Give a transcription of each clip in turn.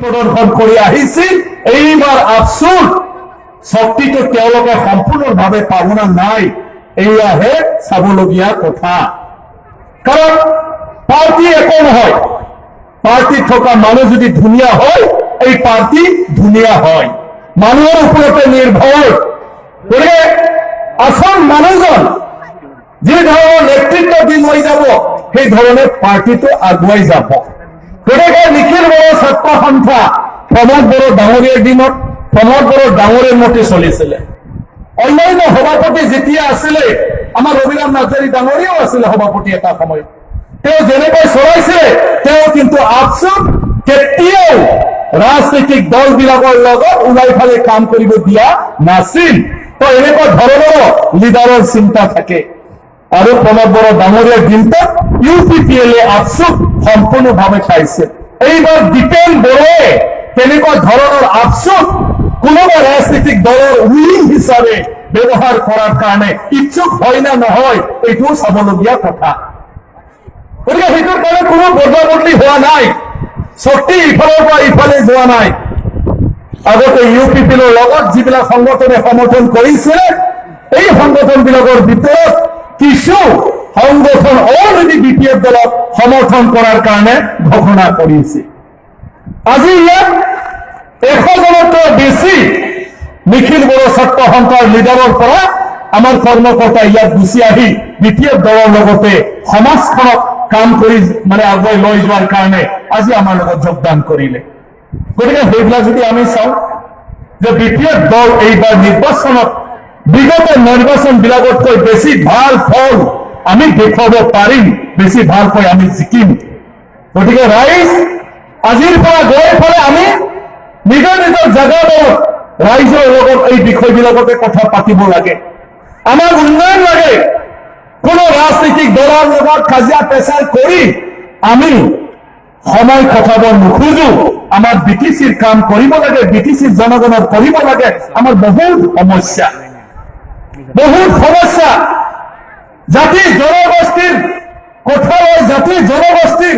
প্ৰদৰ্শন কৰি আহিছিল এইবাৰ আফচোস শক্তিটো তেওঁলোকে সম্পূৰ্ণভাৱে পাব না নাই এয়াহে চাবলগীয়া কথা কাৰণ পাৰ্টি একো নহয় পাৰ্টিত থকা মানুহ যদি ধুনীয়া হয় এই পাৰ্টি ধুনীয়া হয় মানুহৰ ওপৰতে নিৰ্ভৰ গতিকে আসল মানুহজন যে ধৰণৰ নেতৃত্ব দি লৈ যাব সেই ধৰণে পাৰ্টিটো আগুৱাই যাব গতিকে নিখিল বড়ো ছাত্ৰ সন্থা প্ৰমোদ বড়ো ডাঙৰীয়াৰ দিনত প্ৰমোদ বড়ো ডাঙৰীয়াৰ মতে চলিছিলে অন্যান্য সভাপতি যেতিয়া আছিলে আমাৰ ৰবিৰাম নাৰ্জাৰী ডাঙৰীয়াও আছিলে সভাপতি এটা সময়ত তেওঁ যেনেকৈ চলাইছিলে তেওঁ কিন্তু আফচোস কেতিয়াও ৰাজনৈতিক দলবিলাকৰ লগত ওলাই ফালে কাম কৰিব দিয়া নাছিল তো এনেকুৱা ধৰণৰ লিডাৰৰ চিন্তা থাকে আৰু প্ৰমোদ বড়ো ডাঙৰীয়াৰ দিনটোত ইউপিপিএলে আফচোস সম্পূৰ্ণভাৱে পাইছে এইবাৰ দীপেন বড়োৱে তেনেকুৱা ধৰণৰ আফচোস কোনোবা ৰাজনৈতিক দলৰ উইং হিচাপে ব্যৱহাৰ কৰাৰ কাৰণে ইচ্ছুক হয় না নহয় এইটোও চাবলগীয়া কথা গতিকে সেইটোৰ কাৰণে কোনো বদলা বদলি হোৱা নাই শক্তি ইফালৰ পৰা ইফালে যোৱা নাই আগতে ইউপিপিএলৰ লগত যিবিলাক সংগঠনে সমৰ্থন কৰিছিলে এই সংগঠনবিলাকৰ ভিতৰত কিছু সংগঠন অলৰেডি বিপিএফ দলক সমৰ্থন কৰাৰ কাৰণে ঘোষণা কৰিছে আজি ইয়াত 100 জনতকৈ বেছি নিখিল বড়ো ছাত্ৰ সন্থাৰ লিডাৰৰ পৰা আমাৰ কৰ্মকৰ্তা ইয়াত গুচি আহি বিপিএফ দলৰ লগতে সমাজখনক কাম কৰি মানে আগুৱাই লৈ যোৱাৰ কাৰণে আজি আমাৰ লগত যোগদান কৰিলে গতিকে সেইবিলাক যদি আমি চাওঁ যে বিপিএফ দল এইবাৰ নিৰ্বাচনত বিগত নিৰ্বাচনবিলাকতকৈ বেছি ভাল ফল আমি দেখুৱাব পাৰিম বেছি ভালকৈ আমি জিকিম গতিকে ৰাইজ আজিৰ পৰা গৈ ফালে আমি নিজৰ নিজৰ জাগাবোৰত ৰাইজৰ লগত এই বিষয়বিলাকতে কথা পাতিব লাগে আমাৰ উন্নয়ন লাগে কোনো ৰাজনৈতিক দলৰ লগত কাজিয়া পেচাল কৰি আমি সময় কটাব নোখোজো আমাৰ বিটিচিৰ কাম কৰিব লাগে বিটিচিৰ জনগণৰ কৰিব লাগে আমাৰ বহুত সমস্যা জাতি জনগোষ্ঠীৰ কথা লৈ জাতি জনগোষ্ঠীৰ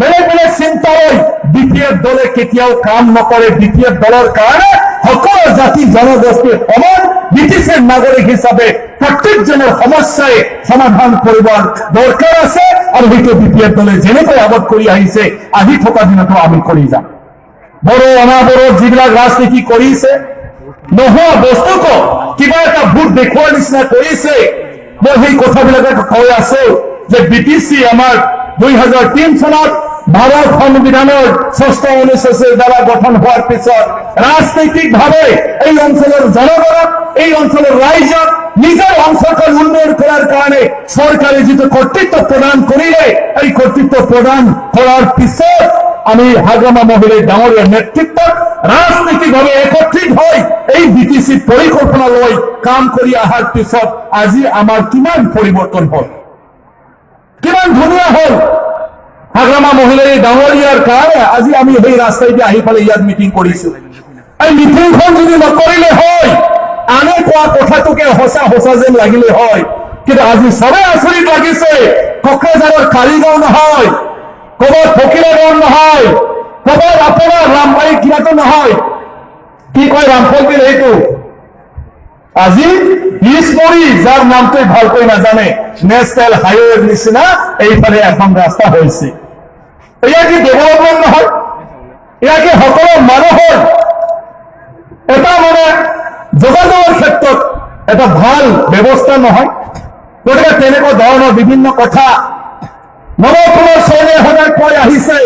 বেলেগ বেলেগ চিন্তা লৈ বিপিএফ দলে কেতিয়াও কাম নকৰে বিপিএফ দলৰ কাৰণে সকলো জাতি জনগোষ্ঠীৰ সমান বিটিচিৰ নাগৰিক হিচাপে প্ৰত্যেকজনৰ সমস্যাই সমাধান কৰিবৰ দৰকাৰ আছে আৰু সেইটো বিপিএফ দলে যেনেকৈ আগত কৰি আহিছে আহি থকা দিনতো আমি কৰি যাম বড়ো অনাবড়ো যিবিলাক ৰাজনীতি কৰিছে নোহোৱা বস্তুকো কিবা এটা ভোট দেখুৱাৰ নিচিনা কৰিছে মই সেই কথাবিলাকে কৈ আছো যে বিটিচি আমাৰ 2003 চনত ভাৰত সংবিধানৰ 6ষ্ঠ অনুচ্ছেদৰ দ্বাৰা গঠন হোৱাৰ পিছত ৰাজনৈতিকভাৱে এই অঞ্চলৰ জনগণক এই অঞ্চলৰ ৰাইজক নিজৰ অঞ্চলখন উন্নয়ন কৰাৰ কাৰণে চৰকাৰে যিটো কৰ্তৃত্ব প্ৰদান কৰিলে এই কৰ্তৃত্ব প্ৰদান কৰাৰ পিছত আমি হাগ্ৰামা মহিলাই ডাঙৰীয়াৰ নেতৃত্বত ৰাজনৈতিকভাৱে একত্ৰিত হৈ এই বিটিচি পৰিকল্পনা লৈ কাম কৰি অহাৰ পিছত আজি আমাৰ কিমান পৰিৱৰ্তন হ'ল কিমান ধুনীয়া হ'ল হাগ্ৰামা মহিলাই ডাঙৰীয়াৰ কাৰণে আজি আমি সেই ৰাস্তাইদি আহি পেলাই ইয়াত মিটিং কৰিছো এই মিটিংখন যদি নকৰিলে হয় আনে কোৱা কথাটোকে সঁচা সঁচা যেন লাগিলে হয় কিন্তু আজি সবে আচৰিত লাগিছে কোকৰাঝাৰৰ কাৰিগাঁও নহয় ক'ৰবাত ফকিৰাগাঁও নহয় ক'ৰবাত আপোনাৰ ৰামবাৰী কিবাটো নহয় কি কয় ৰামফলবিল এইটো আজি বিছমৰি যাৰ নামটোই ভালকৈ নাজানে নেশ্যনেল হাইৱেৰ নিচিনা এইফালে এখন ৰাস্তা হৈছে এয়া কি ডেভেলপমেণ্ট নহয় এয়া কি সকলো মানুহৰ এটা মানে যোগাযোগৰ ক্ষেত্ৰত এটা ভাল ব্যৱস্থা নহয় গতিকে তেনেকুৱা ধৰণৰ বিভিন্ন কথা নৱকুমাৰ চৌধুৰীয়ে সদায় কৈ আহিছে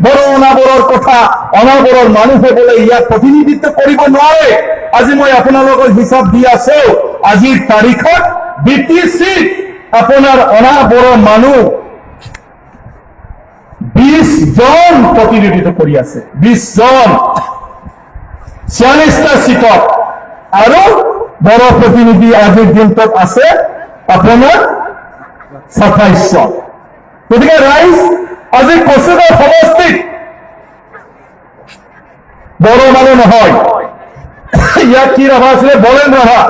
বড়ো অনাবড়োৰ কথা অনাবড়োৰ মানুহে বোলে ইয়াত প্ৰতিনিধিত্ব কৰিব নোৱাৰে আজি মই আপোনালোকৰ হিচাপ দি আছো আজিৰ তাৰিখত বিটিচি আপোনাৰ অনাবড়ো মানুহ 20 জন প্ৰতিনিধিত্ব কৰি আছে 20 জন 46টা সিটত আৰু বড়ো প্ৰতিনিধি আজিৰ দিনটোত আছে আপোনাৰ 27 জন গতিকে ৰাইজ আজি কচুগাঁও সমষ্টিত বড়ো মানুহ নহয় ইয়াত কি ৰাভা আছিলে বলেন ৰাভা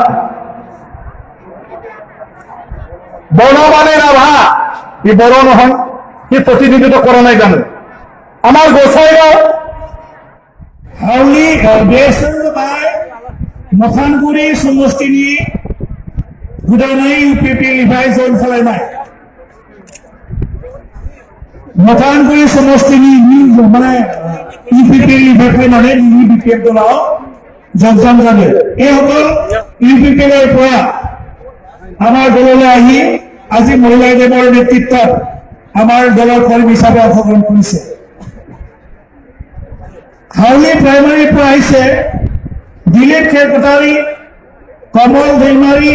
বনমানে ৰাভা ই বড়ো নহয় সি প্ৰতিনিধিত্ব কৰা নাই জানো আমাৰ গোসাইগাঁও हावली बेसन बाय मखानगुरि समष्टिनि गोदानै इउपिपि निफ्राय जइन खालामनाय मखानगुरि समष्टिनि माने इउपिपि निफ्राय फैनानै बिपिएफ दलाव যোগদান जादों এইসকল ইউপিপিএলৰ পৰা আমাৰ দললৈ আহি আজি মহিলাদেৱৰ নেতৃত্বত আমাৰ দলৰ কৰ্মী হিচাপে অংশগ্ৰহণ কৰিছে হাউলি প্ৰাইমাৰীৰ পৰা আহিছে দিলীপ খেৰকটাৰী কমল দৈমাৰী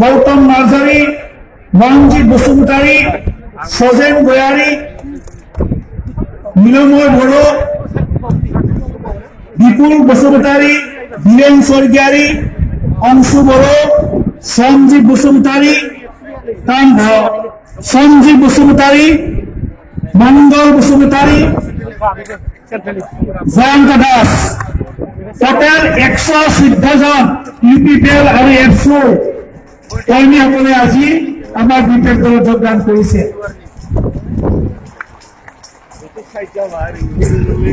গৌতম নাৰ্জাৰী মৰমজিৎ বসুমতাৰী সজেন গয়াৰী নীলময় বড়ো বিপুল বসুমতাৰী বীৰেন স্বৰ্গীয়াৰী অংশু বড়ো সঞ্জীৱ বসুমতাৰী সঞ্জীৱ বসুমতাৰী মঙ্গল বসুমতাৰী জয়ন্ত দাস টোটেল 114 জন ইউপিপিএল আৰু এফচুৰ কৰ্মীসকলে আজি আমাৰ বিপিএফ দলত যোগদান কৰিছে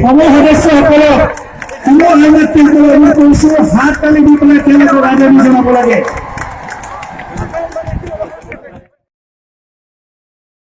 সমূহ সদস্যসকলক কোনো নেতৃত্ব আমি কৈছো হাত তালি দি পেলাই তেওঁলোকক আদৰণি জনাব লাগে